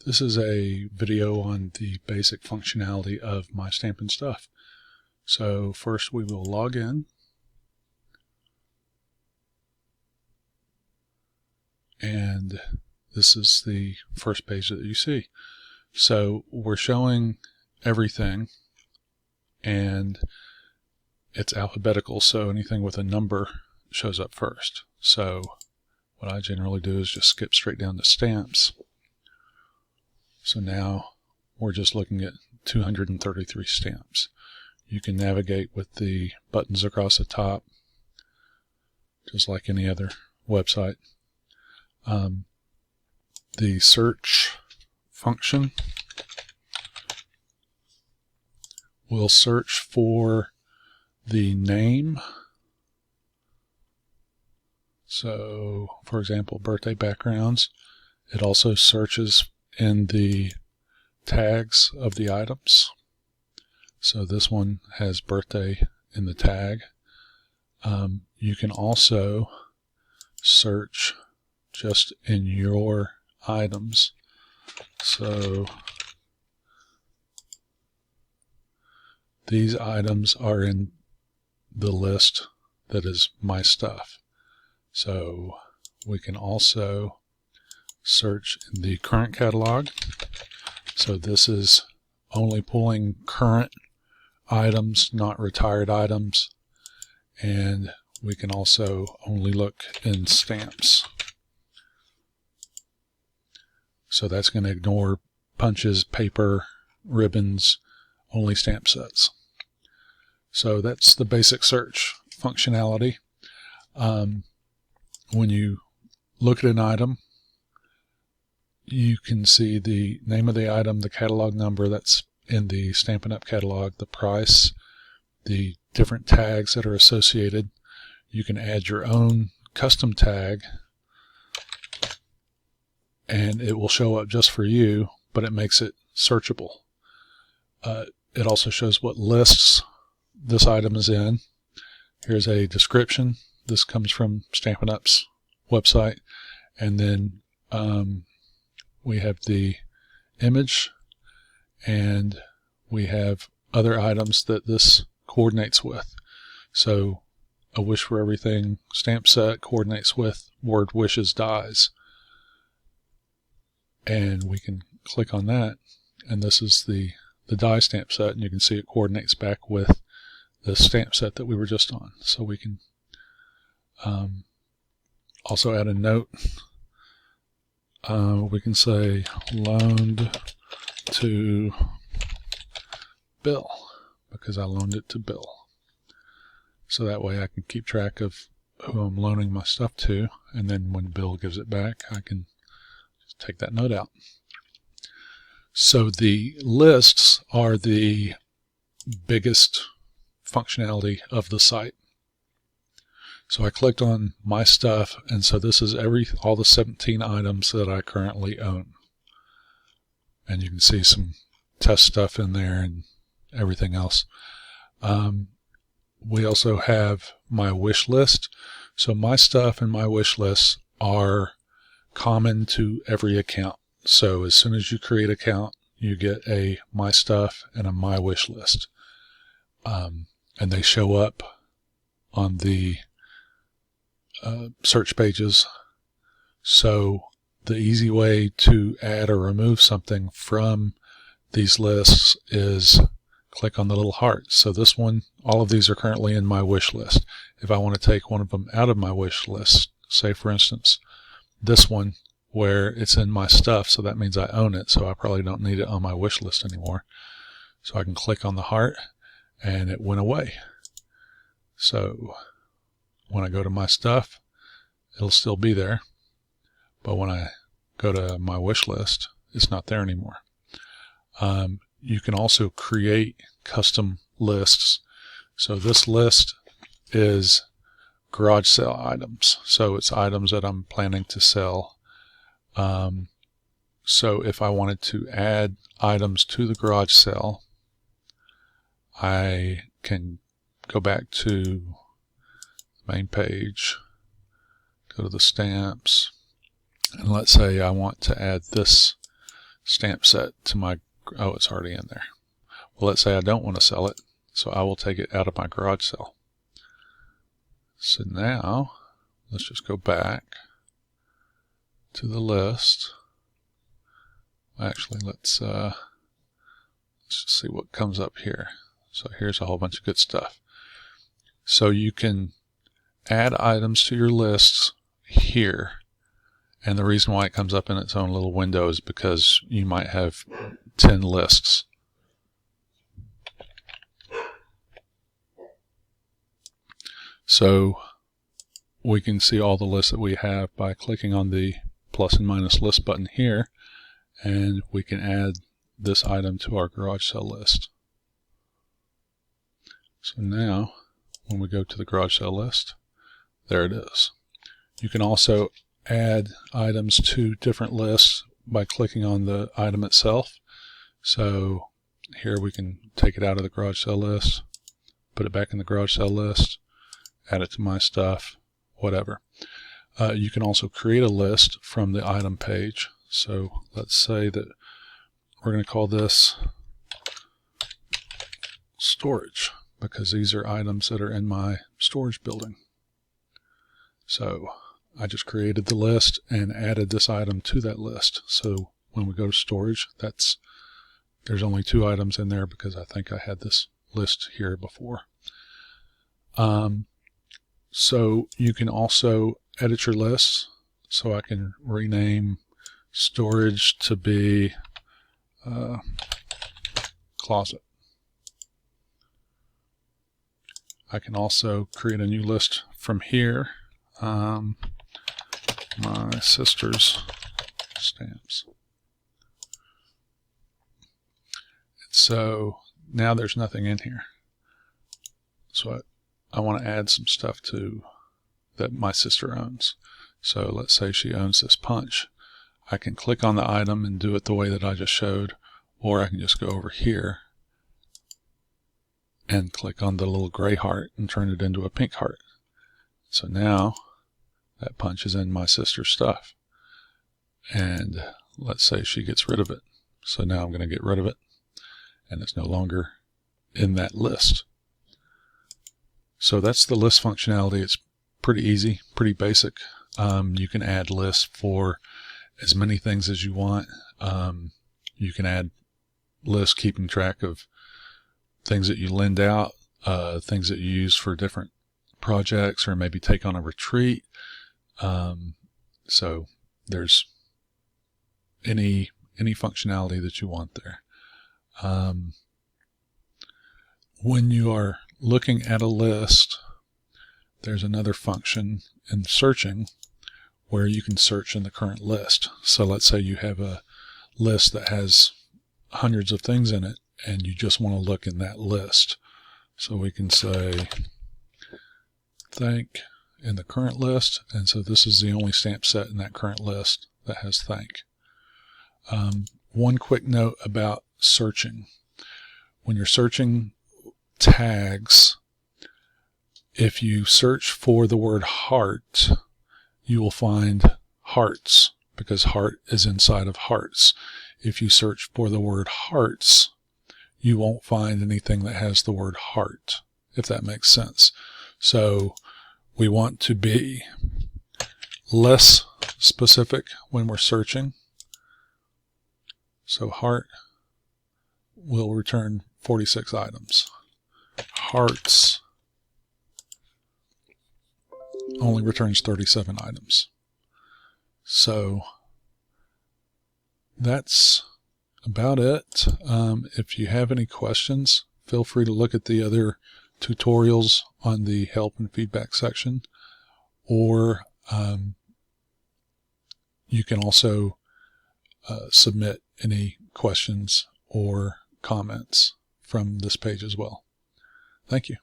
This is a video on the basic functionality of My Stampin' Stuff. So first we will log in, and this is the first page that you see. So we're showing everything, and it's alphabetical, so anything with a number shows up first. So what I generally do is just skip straight down to stamps. So now we're just looking at 233 stamps. You can navigate with the buttons across the top, just like any other website. The search function will search for the name. So, for example, birthday backgrounds. It also searches in the tags of the items. So this one has birthday in the tag. You can also search just in your items. So these items are in the list that is My Stuff. So we can also search in the current catalog. So this is only pulling current items, not retired items. And we can also only look in stamps. So that's going to ignore punches, paper, ribbons, only stamp sets. So that's the basic search functionality. When you look at an item, you can see the name of the item, the catalog number that's in the Stampin' Up! Catalog, the price, the different tags that are associated. You can add your own custom tag, and it will show up just for you, but it makes it searchable. It also shows what lists this item is in. Here's a description. This comes from Stampin' Up's website. And then we have the image, and we have other items that this coordinates with. So A Wish for Everything stamp set coordinates with Word Wishes dies. And we can click on that, and this is the die stamp set, and you can see it coordinates back with the stamp set that we were just on. So we can also add a note. We can say loaned to Bill, because I loaned it to Bill. So that way I can keep track of who I'm loaning my stuff to, and then when Bill gives it back, I can just take that note out. So the lists are the biggest functionality of the site. So I clicked on My Stuff, and so this is all the 17 items that I currently own. And you can see some test stuff in there and everything else. We also have my wish list. So My Stuff and my wish lists are common to every account. So as soon as you create an account, you get a My Stuff and a My Wish list. And they show up on the search pages. So the easy way to add or remove something from these lists is click on the little heart. So this one, all of these are currently in my wish list. If I want to take one of them out of my wish list, say for instance this one, where it's in My Stuff, so that means I own it, so I probably don't need it on my wish list anymore. So I can click on the heart, and it went away. So when I go to My Stuff, it'll still be there, but when I go to my wish list, it's not there anymore. You can also create custom lists. So this list is garage sale items. So it's items that I'm planning to sell. So if I wanted to add items to the garage sale, I can go back to the main page, go to the stamps, and let's say I want to add this stamp set to my, oh, it's already in there. Well, let's say I don't want to sell it, so I will take it out of my garage sale. So now, let's just go back to the list. Actually, let's just see what comes up here. So here's a whole bunch of good stuff. So you can add items to your lists here. And the reason why it comes up in its own little window is because you might have 10 lists. So we can see all the lists that we have by clicking on the plus and minus list button here, and we can add this item to our garage sale list. So now when we go to the garage sale list, there it is. You can also add items to different lists by clicking on the item itself. So here we can take it out of the garage sale list, put it back in the garage sale list, add it to my stuff, whatever. You can also create a list from the item page. So let's say that we're going to call this storage, because these are items that are in my storage building. So I just created the list and added this item to that list. So when we go to storage, there's only 2 items in there because I think I had this list here before. So you can also edit your lists. So I can rename storage to be closet. I can also create a new list from here. My sister's stamps. So now there's nothing in here. So I want to add some stuff that my sister owns. So let's say she owns this punch. I can click on the item and do it the way that I just showed, or I can just go over here and click on the little gray heart and turn it into a pink heart. So now that punch is in my sister's stuff. And let's say she gets rid of it. So now I'm going to get rid of it, and it's no longer in that list. So that's the list functionality. It's pretty easy, pretty basic. You can add lists for as many things as you want. You can add lists keeping track of things that you lend out, things that you use for different projects, or maybe take on a retreat. So there's any functionality that you want there. When you are looking at a list, there's another function in searching where you can search in the current list. So let's say you have a list that has hundreds of things in it and you just want to look in that list. So we can say thank in the current list, and so this is the only stamp set in that current list that has thank. One quick note about searching. When you're searching tags, if you search for the word heart, you will find hearts, because heart is inside of hearts. If you search for the word hearts, you won't find anything that has the word heart, if that makes sense. So we want to be less specific when we're searching. So heart will return 46 items. Hearts only returns 37 items. So that's about it. If you have any questions, feel free to look at the other tutorials on the help and feedback section, or you can also submit any questions or comments from this page as well. Thank you.